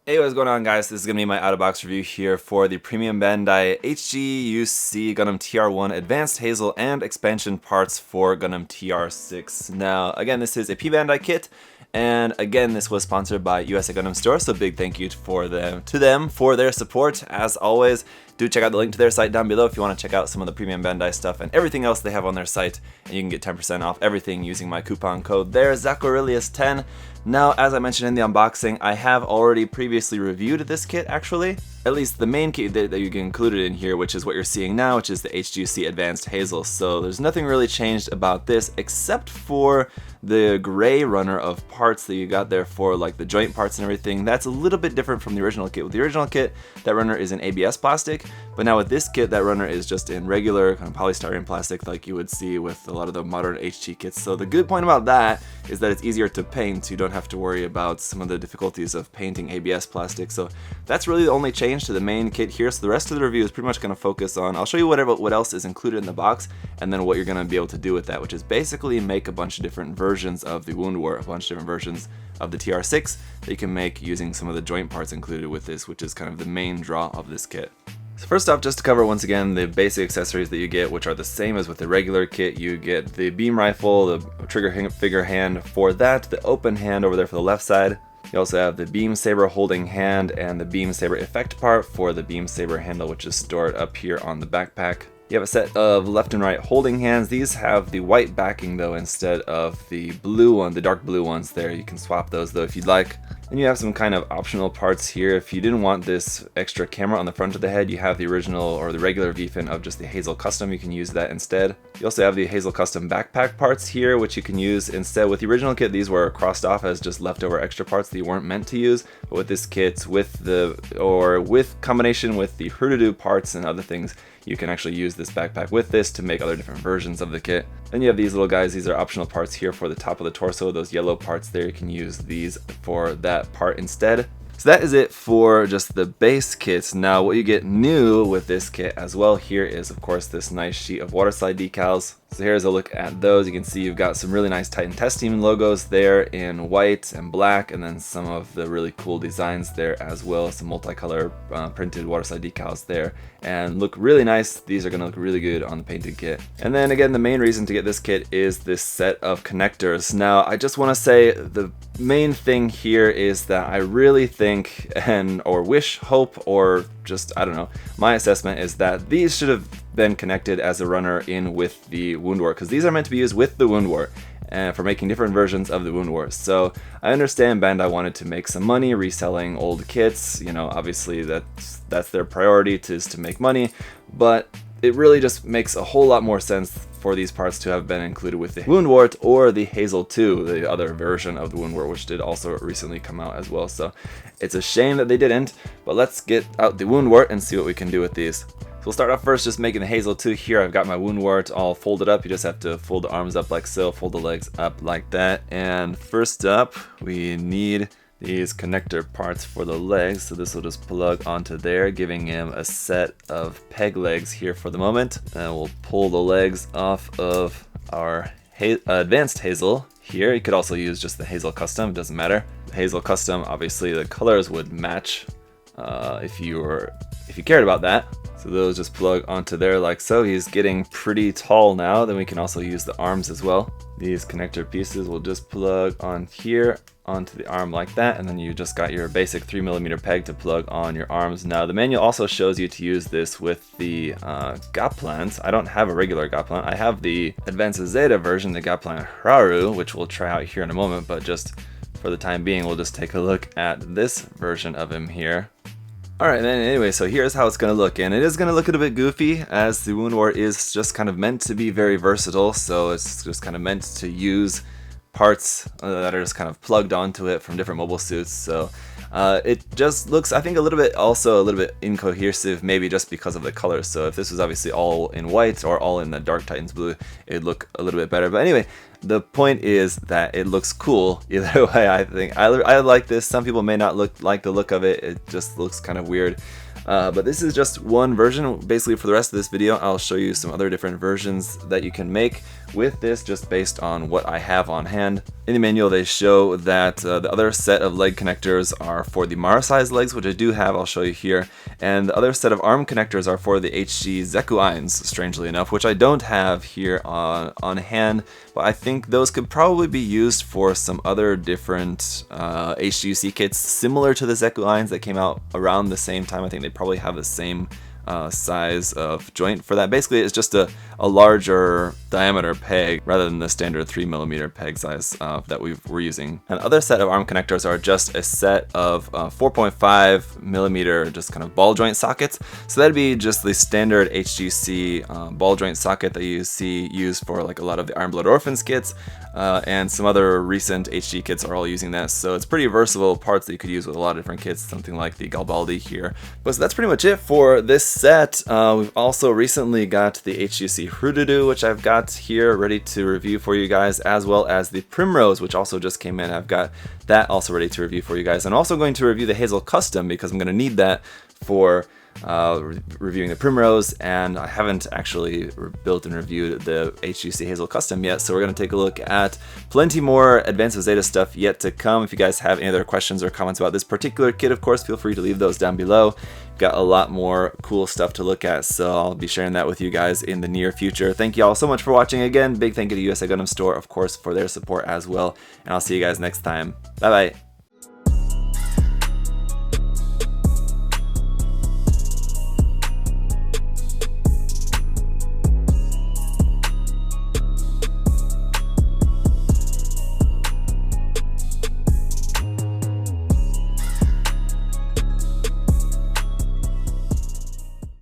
Hey, what's going on, guys? This is going to be my out-of-box review here for the Premium Bandai HGUC Gundam TR-1 Advanced Hazel and Expansion Parts for Gundam TR-6. Now, again, this is a p-bandai kit, and again, this was sponsored by USA Gundam Store, so big thank you to them for their support. As always, do check out the link to their site down below if you want to check out some of the Premium Bandai stuff and everything else they have on their site, and you can get 10% off everything using my coupon code there, ZakuAurelius10. Now, as I mentioned in the unboxing, I have already previously reviewed this kit, actually. At least the main kit that you get included in here, which is what you're seeing now, which is the HGUC Advanced Hazel. So there's nothing really changed about this, except for the gray runner of parts that you got there for like the joint parts and everything. That's a little bit different from the original kit. With the original kit, that runner is in ABS plastic, but now with this kit, that runner is just in regular kind of polystyrene plastic like you would see with a lot of the modern HG kits. So the good point about that is that it's easier to paint, so you don't have to worry about some of the difficulties of painting ABS plastic. So that's really the only change to the main kit here. So the rest of the review is pretty much going to focus on, I'll show you what else is included in the box, and then what you're going to be able to do with that, which is basically make a bunch of different versions of the Woundwort, a bunch of different versions of the TR-6 that you can make using some of the joint parts included with this, which is kind of the main draw of this kit. So first off, just to cover once again the basic accessories that you get, which are the same as with the regular kit. You get the beam rifle, the trigger figure hand for that, the open hand over there for the left side. You also have the beam saber holding hand and the beam saber effect part for the beam saber handle, which is stored up here on the backpack. You have a set of left and right holding hands. These have the white backing though instead of the blue one, the dark blue ones there. You can swap those though if you'd like. Then you have some kind of optional parts here. If you didn't want this extra camera on the front of the head, you have the original or the regular V-fin of just the Hazel Custom. You can use that instead. You also have the Hazel Custom backpack parts here, which you can use instead. With the original kit, these were crossed off as just leftover extra parts that you weren't meant to use. But with this kit, with combination with the Hurdudu parts and other things, you can actually use this backpack with this to make other different versions of the kit. Then you have these little guys. These are optional parts here for the top of the torso. Those yellow parts there, you can use these for that part instead. So that is it for just the base kits. Now what you get new with this kit as well here is of course this nice sheet of Waterslide decals. So here's a look at those. You can see you've got some really nice Titan Test Team logos there in white and black, and then some of the really cool designs there as well. Some multicolor printed Waterslide decals there, and look really nice. These are going to look really good on the painted kit. And then again, the main reason to get this kit is this set of connectors. Now I just want to say the main thing here is that I really think hope, or just, I don't know, my assessment is that these should have been connected as a runner in with the Woundwort, because these are meant to be used with the Woundwort and for making different versions of the Woundwort. So I understand Bandai wanted to make some money reselling old kits, you know, obviously that's their priority, is to make money, but it really just makes a whole lot more sense for these parts to have been included with the Woundwort or the Hazel 2, the other version of the Woundwort, which did also recently come out as well. So it's a shame that they didn't, but let's get out the Woundwort and see what we can do with these. So we'll start off first just making the Hazel 2 here. I've got my Woundwort all folded up. You just have to fold the arms up like so, fold the legs up like that. And first up, we need these connector parts for the legs. So this will just plug onto there, giving him a set of peg legs here for the moment. And we'll pull the legs off of our Advanced Hazel here. You could also use just the Hazel Custom, it doesn't matter. The Hazel Custom, obviously the colors would match if you cared about that. So those just plug onto there like so. He's getting pretty tall now. Then we can also use the arms as well. These connector pieces will just plug on here onto the arm like that, and then you just got your basic 3mm peg to plug on your arms. Now the manual also shows you to use this with the Gaplant. I don't have a regular Gaplant. I have the Advanced Zeta version, the Gaplant Haru, which we'll try out here in a moment, but just for the time being we'll just take a look at this version of him here. Alright, then anyway, so here's how it's going to look, and it is going to look a bit goofy, as the Woundwort is just kind of meant to be very versatile, so it's just kind of meant to use parts that are just kind of plugged onto it from different mobile suits. So it just looks, I think, a little bit incohesive, maybe just because of the colors. So if this was obviously all in white or all in the Dark Titans blue, it'd look a little bit better. But anyway, the point is that it looks cool either way. I think I like this. Some people may not like the look of it. It just looks kind of weird. But this is just one version. Basically, for the rest of this video, I'll show you some other different versions that you can make with this just based on what I have on hand. In the manual they show that the other set of leg connectors are for the Mara size legs, which I do have, I'll show you here, and the other set of arm connectors are for the HG ZakuAurelius, strangely enough, which I don't have here on hand, but I think those could probably be used for some other different HGUC kits similar to the ZakuAurelius that came out around the same time. I think they probably have the same size of joint for that. Basically, it's just a larger diameter peg rather than the standard 3mm peg size that we're using. And the other set of arm connectors are just a set of 4.5mm just kind of ball joint sockets. So that'd be just the standard HGC ball joint socket that you see used for like a lot of the Iron Blood Orphans kits, and some other recent HG kits are all using that. So it's pretty versatile parts that you could use with a lot of different kits, something like the Garibaldi here. But so that's pretty much it for this set. We've also recently got the HGC Hurudu, which I've got here ready to review for you guys, as well as the Primrose, which also just came in. I've got that also ready to review for you guys. I'm also going to review the Hazel Custom because I'm going to need that for reviewing the Primrose, and I haven't actually built and reviewed the HGC Hazel Custom yet, so we're going to take a look at plenty more Advanced Zeta stuff yet to come. If you guys have any other questions or comments about this particular kit, of course, feel free to leave those down below. Got a lot more cool stuff to look at, so I'll be sharing that with you guys in the near future. Thank you all so much for watching again. Big thank you to USA Gundam Store, of course, for their support as well, and I'll see you guys next time. Bye bye.